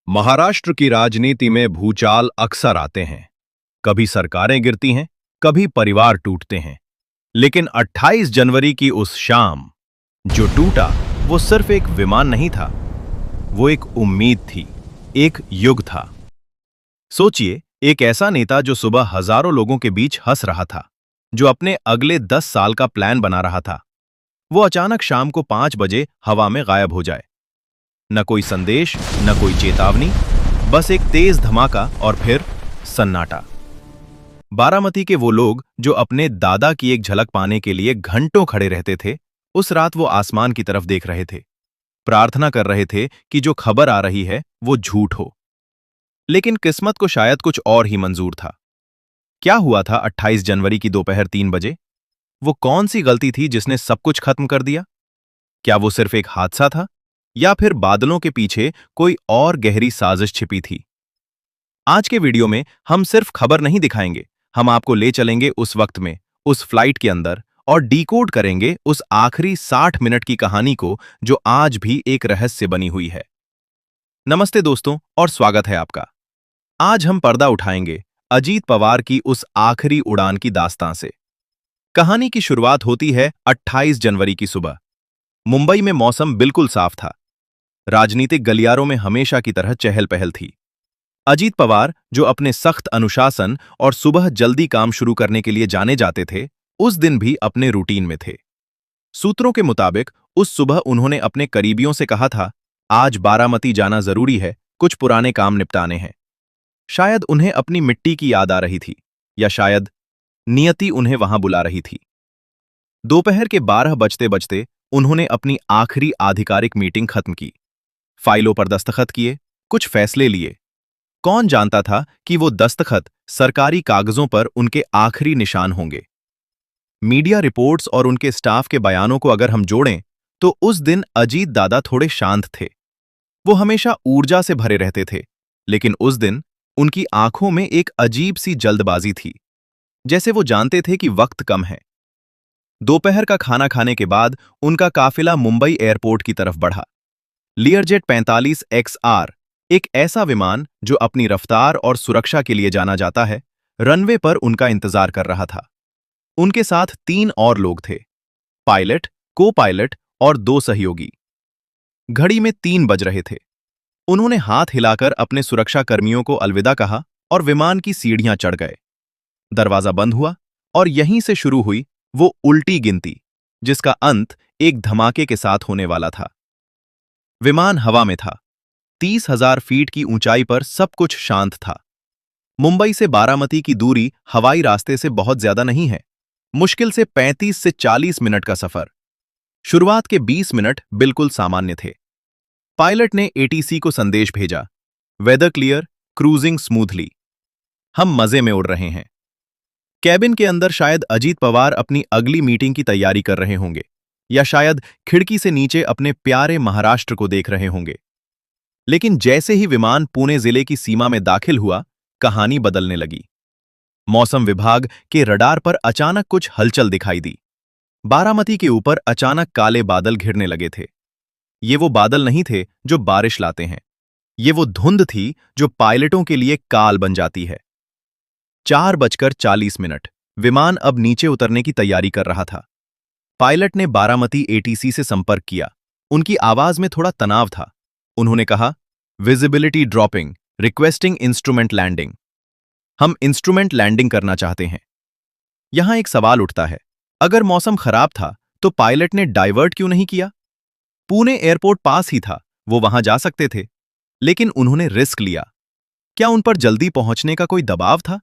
महाराष्ट्र की राजनीति में भूचाल अक्सर आते हैं। कभी सरकारें गिरती हैं, कभी परिवार टूटते हैं। लेकिन 28 जनवरी की उस शाम जो टूटा, वो सिर्फ एक विमान नहीं था, वो एक उम्मीद थी, एक युग था। सोचिए, एक ऐसा नेता जो सुबह हजारों लोगों के बीच हंस रहा था, जो अपने अगले 10 साल का प्लान बना रहा था, वो अचानक शाम को 5 बजे हवा में गायब हो जाए। न कोई संदेश, न कोई चेतावनी, बस एक तेज धमाका और फिर सन्नाटा। बारामती के वो लोग जो अपने दादा की एक झलक पाने के लिए घंटों खड़े रहते थे, उस रात वो आसमान की तरफ देख रहे थे, प्रार्थना कर रहे थे कि जो खबर आ रही है वो झूठ हो। लेकिन किस्मत को शायद कुछ और ही मंजूर था। क्या हुआ था 28 जनवरी की दोपहर 3 बजे? वो कौन सी गलती थी जिसने सब कुछ खत्म कर दिया? क्या वो सिर्फ एक हादसा था, या फिर बादलों के पीछे कोई और गहरी साजिश छिपी थी? आज के वीडियो में हम सिर्फ खबर नहीं दिखाएंगे, हम आपको ले चलेंगे उस वक्त में, उस फ्लाइट के अंदर, और डीकोड करेंगे उस आखिरी 60 मिनट की कहानी को जो आज भी एक रहस्य बनी हुई है। नमस्ते दोस्तों, और स्वागत है आपका। आज हम पर्दा उठाएंगे अजीत पवार की उस आखिरी उड़ान की दास्तां से। कहानी की शुरुआत होती है 28 जनवरी की सुबह। मुंबई में मौसम बिल्कुल साफ था। राजनीतिक गलियारों में हमेशा की तरह चहल पहल थी। अजीत पवार, जो अपने सख्त अनुशासन और सुबह जल्दी काम शुरू करने के लिए जाने जाते थे, उस दिन भी अपने रूटीन में थे। सूत्रों के मुताबिक उस सुबह उन्होंने अपने करीबियों से कहा था, आज बारामती जाना जरूरी है, कुछ पुराने काम निपटाने हैं। शायद उन्हें अपनी मिट्टी की याद आ रही थी, या शायद नियति उन्हें वहां बुला रही थी। दोपहर के 12 बजते बजते उन्होंने अपनी आखिरी आधिकारिक मीटिंग खत्म की। फाइलों पर दस्तखत किए, कुछ फैसले लिए। कौन जानता था कि वो दस्तखत सरकारी कागजों पर उनके आखिरी निशान होंगे। मीडिया रिपोर्ट्स और उनके स्टाफ के बयानों को अगर हम जोड़ें, तो उस दिन अजीत दादा थोड़े शांत थे। वो हमेशा ऊर्जा से भरे रहते थे, लेकिन उस दिन उनकी आंखों में एक अजीब सी जल्दबाजी थी, जैसे वो जानते थे कि वक्त कम है। दोपहर का खाना खाने के बाद उनका काफिला मुंबई एयरपोर्ट की तरफ बढ़ा। लियरजेट 45 XR, एक ऐसा विमान जो अपनी रफ्तार और सुरक्षा के लिए जाना जाता है, रनवे पर उनका इंतजार कर रहा था। उनके साथ 3 और लोग थे, पायलट, को पायलट और 2 सहयोगी। घड़ी में 3 बज रहे थे। उन्होंने हाथ हिलाकर अपने सुरक्षा कर्मियों को अलविदा कहा और विमान की सीढ़ियां चढ़ गए। दरवाजा बंद हुआ और यहीं से शुरू हुई वो उल्टी गिनती, जिसका अंत एक धमाके के साथ होने वाला था। विमान हवा में था। 30,000 फीट की ऊंचाई पर सब कुछ शांत था। मुंबई से बारामती की दूरी हवाई रास्ते से बहुत ज्यादा नहीं है, मुश्किल से 35 से 40 मिनट का सफर। शुरुआत के 20 मिनट बिल्कुल सामान्य थे। पायलट ने ATC को संदेश भेजा, वेदर क्लियर, क्रूजिंग स्मूथली। हम मजे में उड़ रहे हैं। कैबिन के अंदर शायद अजीत पवार अपनी अगली मीटिंग की तैयारी कर रहे होंगे, या शायद खिड़की से नीचे अपने प्यारे महाराष्ट्र को देख रहे होंगे। लेकिन जैसे ही विमान पुणे जिले की सीमा में दाखिल हुआ, कहानी बदलने लगी। मौसम विभाग के रडार पर अचानक कुछ हलचल दिखाई दी। बारामती के ऊपर अचानक काले बादल घिरने लगे थे। ये वो बादल नहीं थे जो बारिश लाते हैं, ये वो धुंध थी जो पायलटों के लिए काल बन जाती है। 4:40 विमान अब नीचे उतरने की तैयारी कर रहा था। पायलट ने बारामती ATC से संपर्क किया। उनकी आवाज में थोड़ा तनाव था। उन्होंने कहा, visibility dropping, requesting instrument landing. हम इंस्ट्रूमेंट लैंडिंग करना चाहते हैं। यहां एक सवाल उठता है, अगर मौसम खराब था तो पायलट ने डाइवर्ट क्यों नहीं किया? पुणे एयरपोर्ट पास ही था, वो वहां जा सकते थे। लेकिन उन्होंने रिस्क लिया। क्या उन पर जल्दी पहुंचने का कोई दबाव था,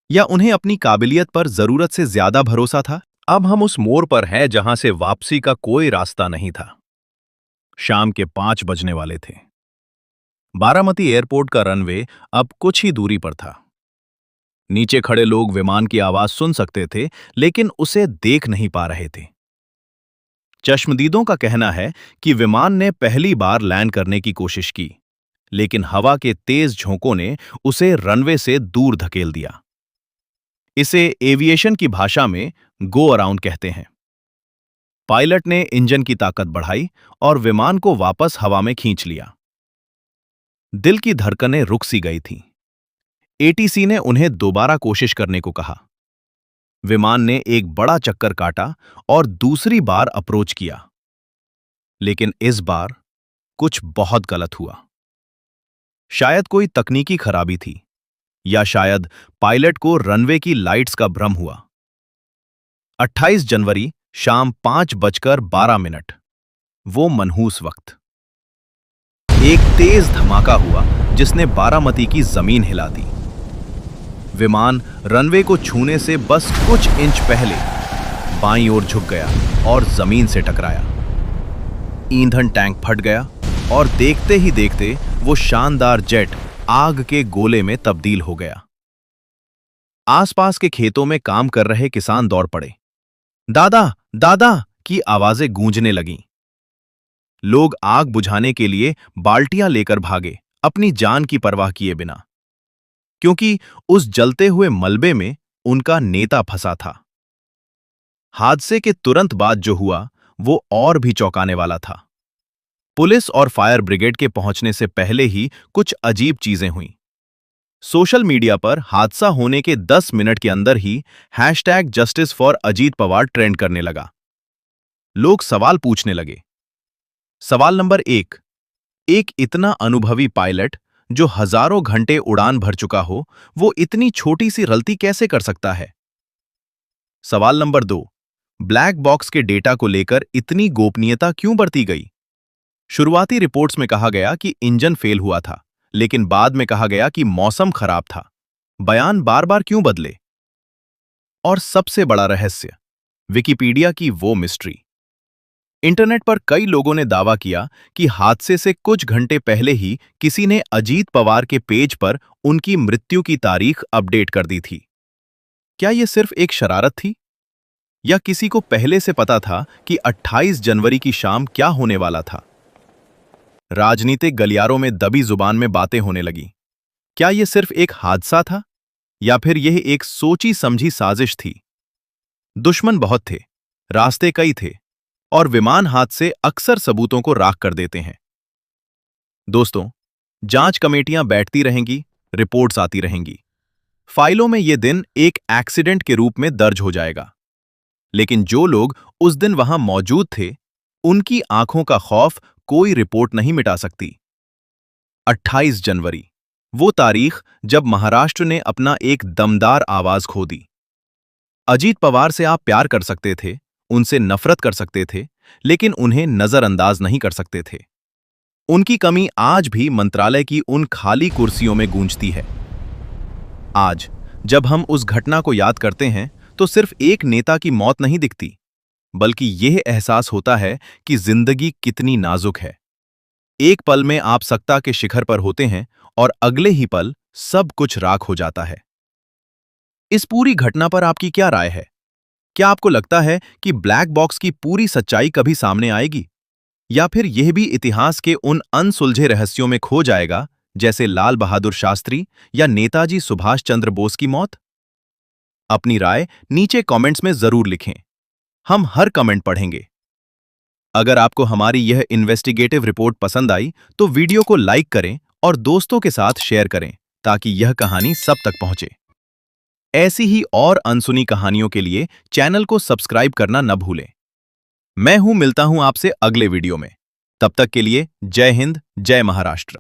या उन्हें अपनी काबिलियत पर जरूरत से ज्यादा भरोसा था? अब हम उस मोड़ पर हैं जहां से वापसी का कोई रास्ता नहीं था। शाम के 5 बजने वाले थे। बारामती एयरपोर्ट का रनवे अब कुछ ही दूरी पर था। नीचे खड़े लोग विमान की आवाज सुन सकते थे, लेकिन उसे देख नहीं पा रहे थे। चश्मदीदों का कहना है कि विमान ने पहली बार लैंड करने की कोशिश की, लेकिन हवा के तेज झोंकों ने उसे रनवे से दूर धकेल दिया। इसे एविएशन की भाषा में गो अराउंड कहते हैं। पायलट ने इंजन की ताकत बढ़ाई और विमान को वापस हवा में खींच लिया। दिल की धड़कनें रुक सी गई थीं। एटीसी ने उन्हें दोबारा कोशिश करने को कहा। विमान ने एक बड़ा चक्कर काटा और दूसरी बार अप्रोच किया। लेकिन इस बार कुछ बहुत गलत हुआ। शायद कोई तकनीकी खराबी थी, या शायद पायलट को रनवे की लाइट्स का भ्रम हुआ। 28 जनवरी शाम 5:12। वो मनहूस वक्त। एक तेज धमाका हुआ जिसने बारामती की जमीन हिला दी। विमान रनवे को छूने से बस कुछ इंच पहले बाईं ओर झुक गया और जमीन से टकराया। ईंधन टैंक फट गया और देखते ही देखते वो शानदार जेट आग के गोले में तब्दील हो गया। आसपास के खेतों में काम कर रहे किसान दौड़ पड़े। दादा, दादा की आवाजें गूंजने लगीं। लोग आग बुझाने के लिए बाल्टियां लेकर भागे, अपनी जान की परवाह किए बिना, क्योंकि उस जलते हुए मलबे में उनका नेता फंसा था। हादसे के तुरंत बाद जो हुआ वो और भी चौंकाने वाला था। पुलिस और फायर ब्रिगेड के पहुंचने से पहले ही कुछ अजीब चीजें हुईं। सोशल मीडिया पर हादसा होने के 10 मिनट के अंदर ही #justice for Ajit Pawar trend करने लगा। लोग सवाल पूछने लगे। सवाल नंबर 1, एक इतना अनुभवी पायलट जो हजारों घंटे उड़ान भर चुका हो, वो इतनी छोटी सी गलती कैसे कर सकता है? सवाल नंबर 2, ब्लैक बॉक्स के डेटा को लेकर इतनी गोपनीयता क्यों बरती गई? शुरुआती रिपोर्ट्स में कहा गया कि इंजन फेल हुआ था, लेकिन बाद में कहा गया कि मौसम खराब था। बयान बार बार क्यों बदले? और सबसे बड़ा रहस्य, विकिपीडिया की वो मिस्ट्री। इंटरनेट पर कई लोगों ने दावा किया कि हादसे से कुछ घंटे पहले ही किसी ने अजीत पवार के पेज पर उनकी मृत्यु की तारीख अपडेट कर दी थी। क्या यह सिर्फ एक शरारत थी, या किसी को पहले से पता था कि 28 जनवरी की शाम क्या होने वाला था? राजनीतिक गलियारों में दबी जुबान में बातें होने लगी। क्या यह सिर्फ एक हादसा था, या फिर यह एक सोची समझी साजिश थी? दुश्मन बहुत थे, रास्ते कई थे, और विमान हादसे अक्सर सबूतों को राख कर देते हैं। दोस्तों, जांच कमेटियां बैठती रहेंगी, रिपोर्ट्स आती रहेंगी। फाइलों में यह दिन एक एक्सीडेंट के रूप में दर्ज हो जाएगा। लेकिन जो लोग उस दिन वहां मौजूद थे, उनकी आंखों का खौफ कोई रिपोर्ट नहीं मिटा सकती। 28 जनवरी, वो तारीख जब महाराष्ट्र ने अपना एक दमदार आवाज खो दी। अजीत पवार से आप प्यार कर सकते थे, उनसे नफरत कर सकते थे, लेकिन उन्हें नजरअंदाज नहीं कर सकते थे। उनकी कमी आज भी मंत्रालय की उन खाली कुर्सियों में गूंजती है। आज जब हम उस घटना को याद करते हैं, तो सिर्फ एक नेता की मौत नहीं दिखती, बल्कि यह एहसास होता है कि जिंदगी कितनी नाजुक है। एक पल में आप सत्ता के शिखर पर होते हैं और अगले ही पल सब कुछ राख हो जाता है। इस पूरी घटना पर आपकी क्या राय है? क्या आपको लगता है कि ब्लैक बॉक्स की पूरी सच्चाई कभी सामने आएगी, या फिर यह भी इतिहास के उन अनसुलझे रहस्यों में खो जाएगा, जैसे लाल बहादुर शास्त्री या नेताजी सुभाष चंद्र बोस की मौत? अपनी राय नीचे कमेंट्स में जरूर लिखें। हम हर कमेंट पढ़ेंगे। अगर आपको हमारी यह इन्वेस्टिगेटिव रिपोर्ट पसंद आई तो वीडियो को लाइक करें और दोस्तों के साथ शेयर करें, ताकि यह कहानी सब तक पहुंचे। ऐसी ही और अनसुनी कहानियों के लिए चैनल को सब्सक्राइब करना न भूलें। मैं मिलता हूं आपसे अगले वीडियो में। तब तक के लिए जय हिंद, जय महाराष्ट्र।